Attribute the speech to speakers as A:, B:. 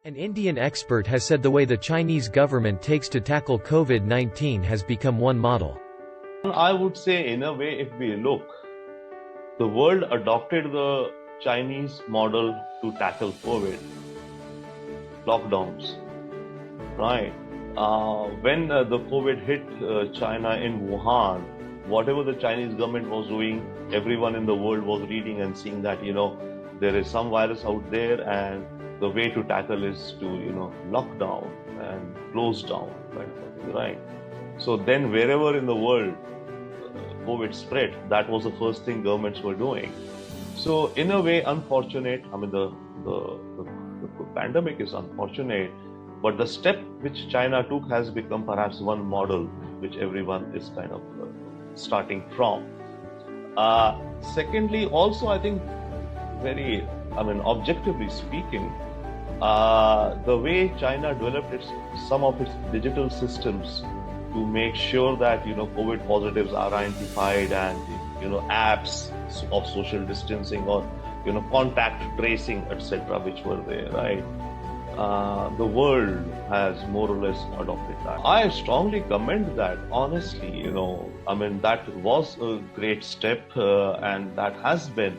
A: An Indian expert has said the way the Chinese government takes to tackle COVID-19 has become one model.
B: I would say, in a way, if we look, the world adopted the Chinese model to tackle COVID. Lockdowns, right? When the COVID hit China in Wuhan, whatever the Chinese government was doing, everyone in the world was reading and seeing that, there is some virus out there and the way to tackle is to, lock down and close down, right? So then wherever in the world COVID spread, that was the first thing governments were doing. So in a way, unfortunate, the pandemic is unfortunate, but the step which China took has become perhaps one model which everyone is kind of starting from. Secondly, also I think very, objectively speaking, the way China developed some of its digital systems to make sure that, COVID positives are identified and, apps of social distancing or, contact tracing, etc., which were there, right? The world has more or less adopted that. I strongly commend that, honestly, that was a great step and that has been